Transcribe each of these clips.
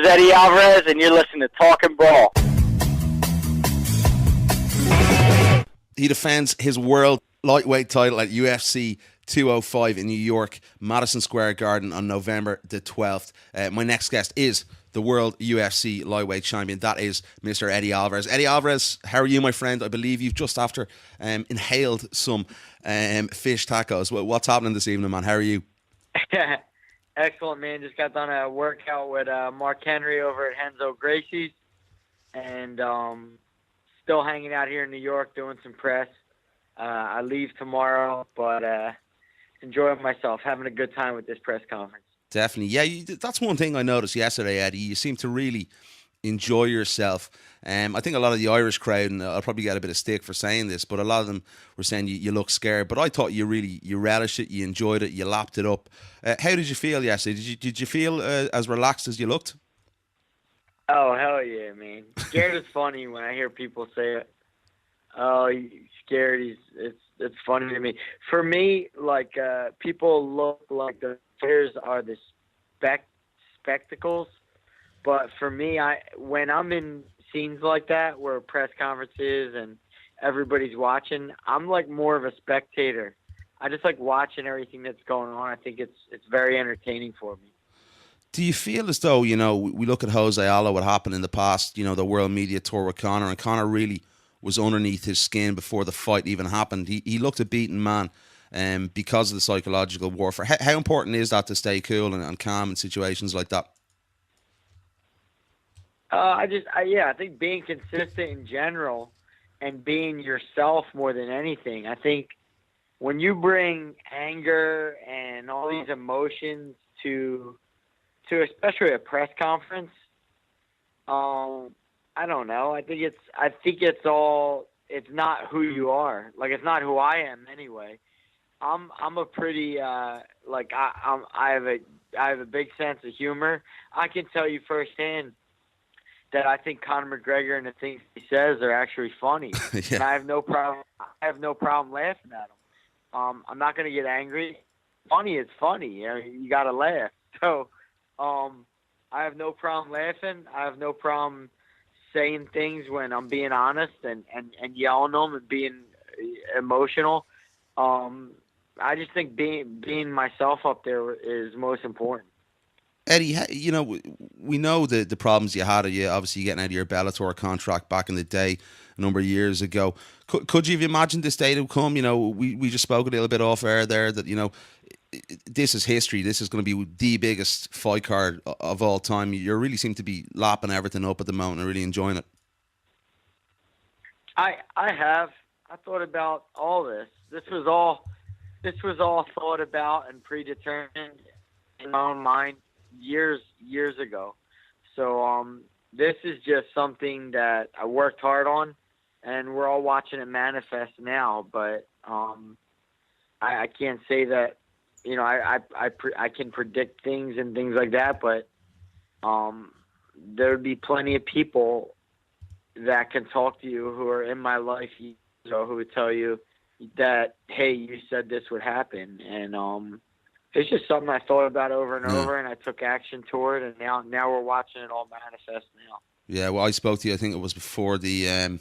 Eddie Alvarez, and you're listening to Talking Brawl. He defends his world lightweight title at UFC 205 in New York, Madison Square Garden on November the 12th. My next guest is the world UFC lightweight champion. That is Mr. Eddie Alvarez. Eddie Alvarez, how are you, my friend? I believe you've just after inhaled some fish tacos. What's happening this evening, man? How are you? Excellent, man. Just got done a workout with Mark Henry over at Henzo Gracie's, and still hanging out here in New York doing some press. I leave tomorrow, but enjoying myself, having a good time with this press conference. Definitely. Yeah, that's one thing I noticed yesterday, Eddie. You seem to really enjoy yourself. I think a lot of the Irish crowd, and I'll probably get a bit of stick for saying this, but a lot of them were saying you look scared. But I thought you relished it, you enjoyed it, you lapped it up. How did you feel yesterday? Did you feel as relaxed as you looked? Oh, hell yeah, man. Scared is funny when I hear people say it. Oh, he's scared. It's funny to me. For me, like, people look like the players are the spectacles. But for me, when I'm in scenes like that where press conferences and everybody's watching, I'm like more of a spectator. I just like watching everything that's going on. I think it's very entertaining for me. Do you feel as though, we look at Jose Aldo, what happened in the past, the World Media Tour with Conor, and Conor really was underneath his skin before the fight even happened. He looked a beaten man because of the psychological warfare. How important is that to stay cool and calm in situations like that? I think being consistent in general and being yourself more than anything. I think when you bring anger and all these emotions to especially a press conference, I don't know. I think it's not who you are. Like, it's not who I am anyway. I'm a pretty I have a big sense of humor. I can tell you firsthand that I think Conor McGregor and the things he says are actually funny. Yeah. And I have no problem laughing at him. I'm not going to get angry. Funny is funny. You got to laugh. So, I have no problem laughing. I have no problem saying things when I'm being honest and yelling them and being emotional. I just think being myself up there is most important. Eddie, we know the problems you had. You obviously getting out of your Bellator contract back in the day, a number of years ago. Could you have imagined this day to come? We just spoke a little bit off air there that this is history. This is going to be the biggest fight card of all time. You really seem to be lapping everything up at the moment and really enjoying it. I thought about all this. This was all thought about and predetermined in my own mind years ago. So this is just something that I worked hard on, and we're all watching it manifest now. But I can't say that I can predict things and things like that. But there would be plenty of people that can talk to you who are in my life, who would tell you that, hey, you said this would happen, and it's just something I thought about over and over, and I took action toward, and now we're watching it all manifest now. Yeah, well, I spoke to you, I think it was before the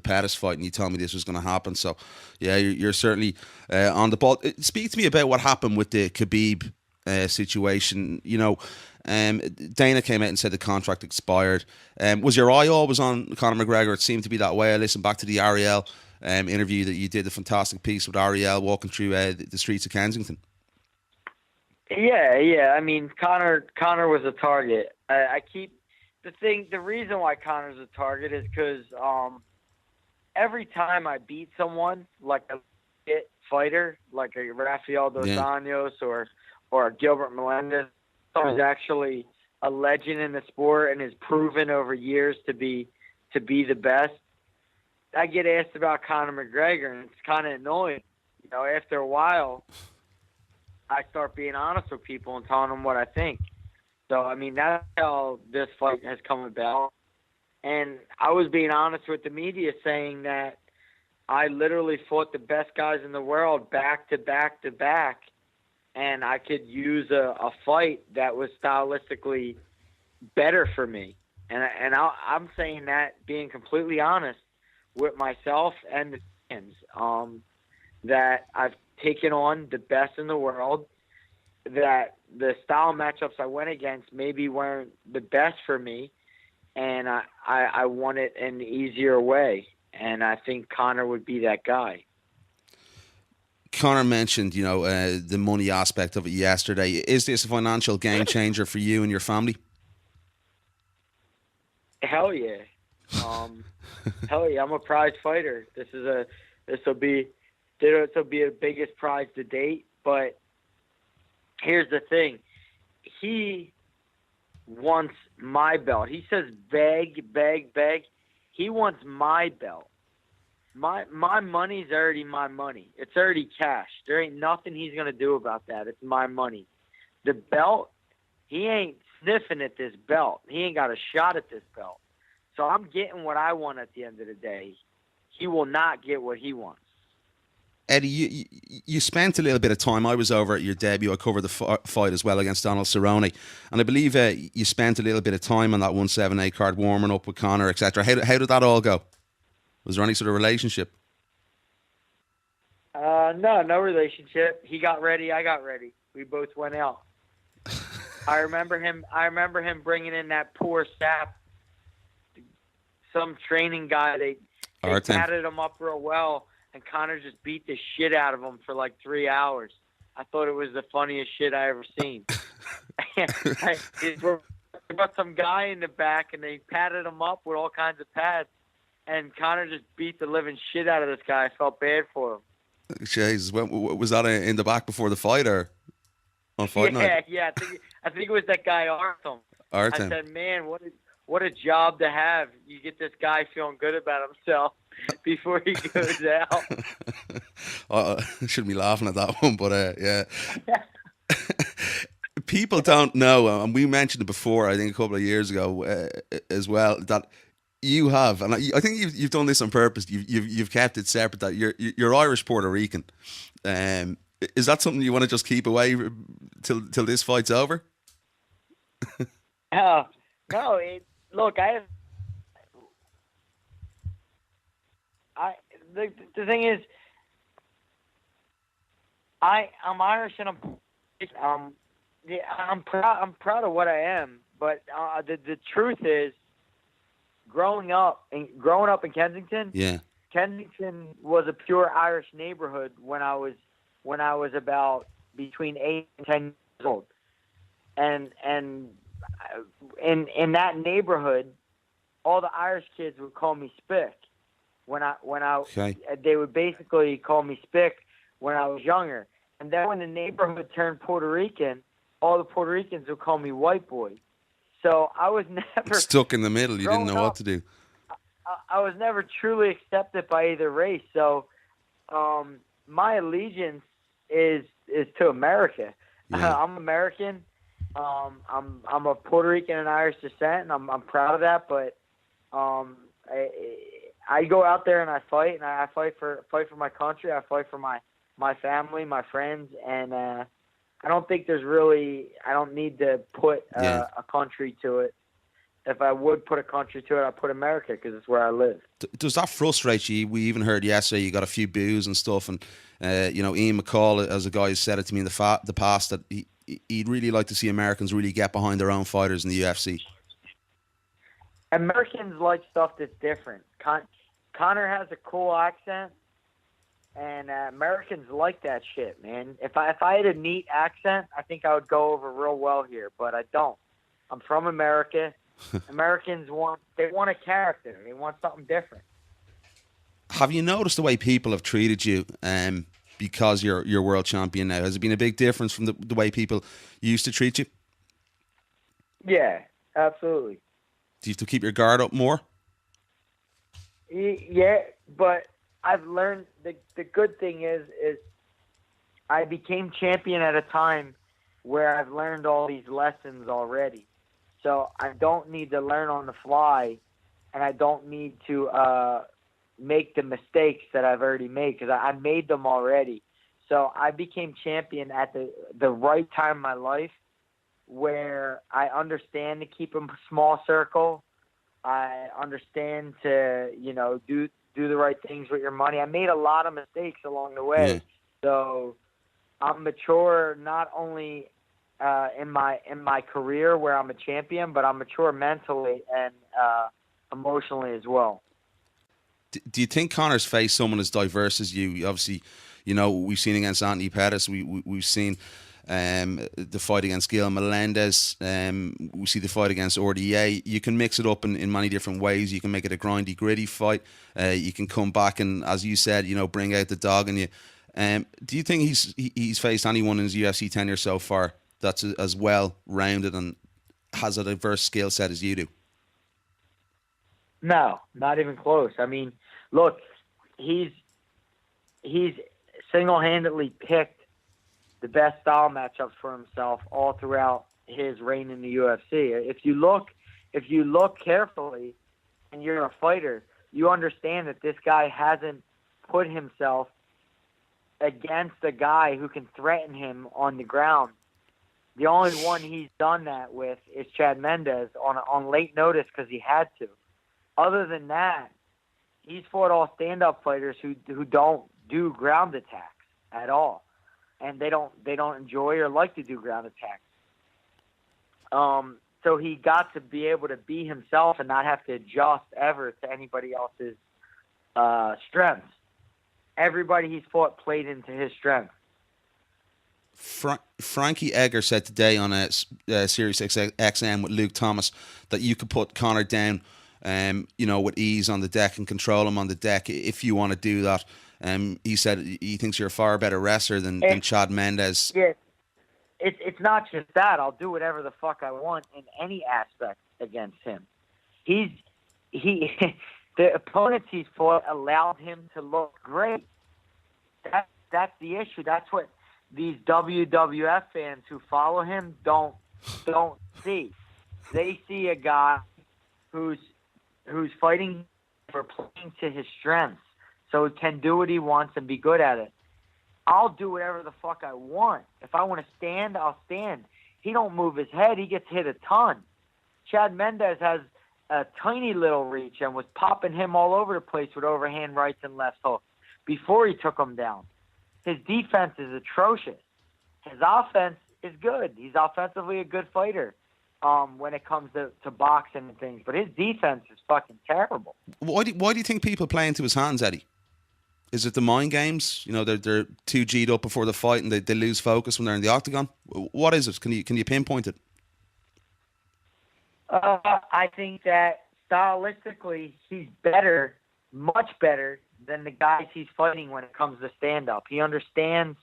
Pettis fight, and you told me this was going to happen. So, yeah, you're certainly on the ball. Speak to me about what happened with the Khabib situation. Dana came out and said the contract expired. Was your eye always on Conor McGregor? It seemed to be that way. I listened back to the Ariel interview that you did, a fantastic piece with Ariel walking through the streets of Kensington. Yeah. I mean, Conor was a target. The reason why Conor's a target is because every time I beat someone, like a hit fighter, like a Rafael Dos Anjos or a Gilbert Melendez, who's actually a legend in the sport and is proven over years to be the best, I get asked about Conor McGregor, and it's kind of annoying. After a while, I start being honest with people and telling them what I think. So, I mean, that's how this fight has come about. And I was being honest with the media, saying that I literally fought the best guys in the world back to back to back, and I could use a fight that was stylistically better for me. I'm saying that being completely honest with myself and the fans, that I've taken on the best in the world, that the style matchups I went against maybe weren't the best for me, and I won it an easier way. And I think Conor would be that guy. Conor mentioned, the money aspect of it yesterday. Is this a financial game changer for you and your family? Hell yeah. Hell yeah, I'm a prize fighter. This will be the biggest prize to date. But here's the thing: he wants my belt. He says beg, beg, beg. He wants my belt. My money's already my money. It's already cash. There ain't nothing he's gonna do about that. It's my money. The belt, he ain't sniffing at this belt. He ain't got a shot at this belt. So I'm getting what I want at the end of the day. He will not get what he wants. Eddie, you spent a little bit of time. I was over at your debut. I covered the fight as well against Donald Cerrone. And I believe you spent a little bit of time on that 178 card warming up with Conor, etc. How did that all go? Was there any sort of relationship? No relationship. He got ready. I got ready. We both went out. I remember him bringing in that poor sap. Some training guy. They patted him up real well, and Conor just beat the shit out of him for like 3 hours. I thought it was the funniest shit I ever seen. They brought some guy in the back, and they patted him up with all kinds of pads. And Conor just beat the living shit out of this guy. I felt bad for him. Jesus, was that in the back before the fight or on fight night? Yeah. I think it was that guy Artem. I said, man, what a job to have. You get this guy feeling good about himself before he goes out. I shouldn't be laughing at that one, but yeah. People don't know, and we mentioned it before, I think a couple of years ago as well, that you have, and I think you've done this on purpose. You've kept it separate. That you're Irish Puerto Rican. Is that something you want to just keep away till this fight's over? No. Look, the thing is, I'm Irish and I'm proud of what I am. But the truth is, growing up in Kensington, Kensington was a pure Irish neighborhood when I was about between 8 and 10 years old, and in that neighborhood, all the Irish kids would call me Spick. They would basically call me Spick when I was younger, and then when the neighborhood turned Puerto Rican, all the Puerto Ricans would call me White Boy. So I was never stuck in the middle. You didn't know what to do. I was never truly accepted by either race. So my allegiance is to America. Yeah. I'm American. I'm of Puerto Rican and Irish descent, and I'm proud of that. But I go out there and I fight, and I fight for my country. I fight for my family, my friends, and I don't think I don't need to put a country to it. If I would put a country to it, I'd put America because it's where I live. Does that frustrate you? We even heard yesterday you got a few boos and stuff, and Ian McCall, as a guy, has said it to me in the past that he'd really like to see Americans really get behind their own fighters in the UFC. Americans like stuff that's different. Conor has a cool accent, and Americans like that shit, man. If I had a neat accent, I think I would go over real well here, but I don't. I'm from America. Americans want a character. They want something different. Have you noticed the way people have treated you because you're world champion now? Has it been a big difference from the way people used to treat you? Yeah, absolutely. Do you have to keep your guard up more? Yeah, but I've learned the good thing is I became champion at a time where I've learned all these lessons already. So I don't need to learn on the fly, and I don't need to make the mistakes that I've already made because I made them already. So I became champion at the right time in my life, where I understand to keep a small circle. I understand to, do the right things with your money. I made a lot of mistakes along the way. Yeah. So I'm mature not only in my career where I'm a champion, but I'm mature mentally and emotionally as well. Do you think Conor's faced someone as diverse as you? Obviously, we've seen against Anthony Pettis. We've seen the fight against Gil Melendez. We see the fight against RDA. You can mix it up in many different ways. You can make it a grindy, gritty fight. You can come back and, as you said, bring out the dog in you. Do you think he's faced anyone in his UFC tenure so far that's as well rounded and has a diverse skill set as you do? No, not even close. I mean, look, he's single-handedly picked the best style matchups for himself all throughout his reign in the UFC. If you look carefully and you're a fighter, you understand that this guy hasn't put himself against a guy who can threaten him on the ground. The only one he's done that with is Chad Mendes on late notice because he had to. Other than that, he's fought all stand-up fighters who don't do ground attacks at all, and they don't enjoy or like to do ground attacks. So he got to be able to be himself and not have to adjust ever to anybody else's strengths. Everybody he's fought played into his strength. Frankie Edgar said today on a Sirius XM with Luke Thomas that you could put Conor down, with ease on the deck and control him on the deck if you want to do that. He said he thinks you're a far better wrestler than Chad Mendes. Yeah, it's not just that. I'll do whatever the fuck I want in any aspect against him. The opponents he's fought allowed him to look great. That's the issue. That's what these WWF fans who follow him don't see. They see a guy who's fighting for playing to his strengths, so he can do what he wants and be good at it. I'll do whatever the fuck I want. If I want to stand, I'll stand. He don't move his head. He gets hit a ton. Chad Mendes has a tiny little reach and was popping him all over the place with overhand rights and left hooks before he took him down. His defense is atrocious. His offense is good. He's offensively a good fighter when it comes to boxing and things. But his defense is fucking terrible. Why do you think people play into his hands, Eddie? Is it the mind games? They're too G'd up before the fight and they lose focus when they're in the octagon? What is it? Can you pinpoint it? I think that stylistically he's better, much better than the guys he's fighting when it comes to stand-up. He understands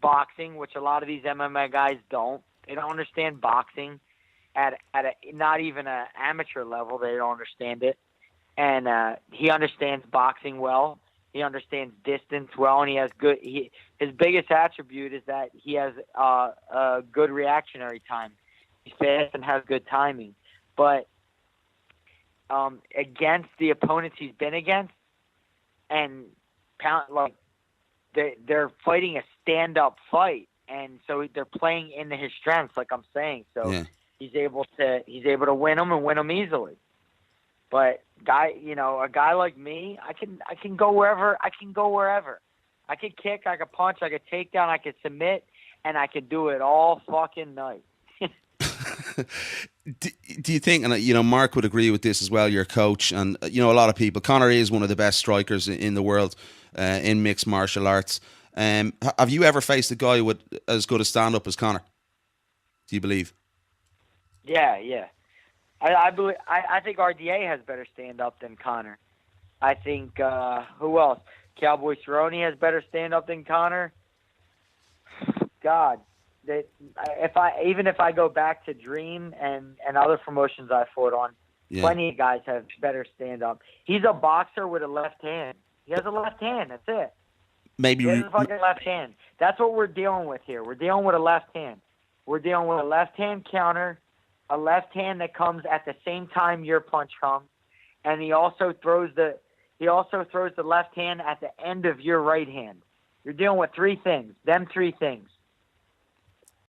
boxing, which a lot of these MMA guys don't. They don't understand boxing at not even an amateur level. They don't understand it. And he understands boxing well. He understands distance well, and he has good. His biggest attribute is that he has a good reactionary time. He's fast and has good timing. But against the opponents he's been against, and they're fighting a stand-up fight, and so they're playing into his strengths, like I'm saying. So yeah. he's able to win them and win them easily. But a guy like me, I can go wherever. I could kick, I could punch, I could take down, I could submit, and I could do it all fucking night. Do you think, and Mark would agree with this as well, your coach, and a lot of people, Conor is one of the best strikers in the world in mixed martial arts. Have you ever faced a guy with as good a stand-up as Conor? Do you believe? Yeah. I believe. I think RDA has better stand-up than Conor. I think who else? Cowboy Cerrone has better stand-up than Conor. God. If I go back to Dream and other promotions I fought on, plenty of guys have better stand up. He's a boxer with a left hand. He has a left hand. That's it. Maybe he has a fucking left hand. That's what we're dealing with here. We're dealing with a left hand. We're dealing with a left hand counter, a left hand that comes at the same time your punch comes, and he also throws the left hand at the end of your right hand. You're dealing with three things. Them three things.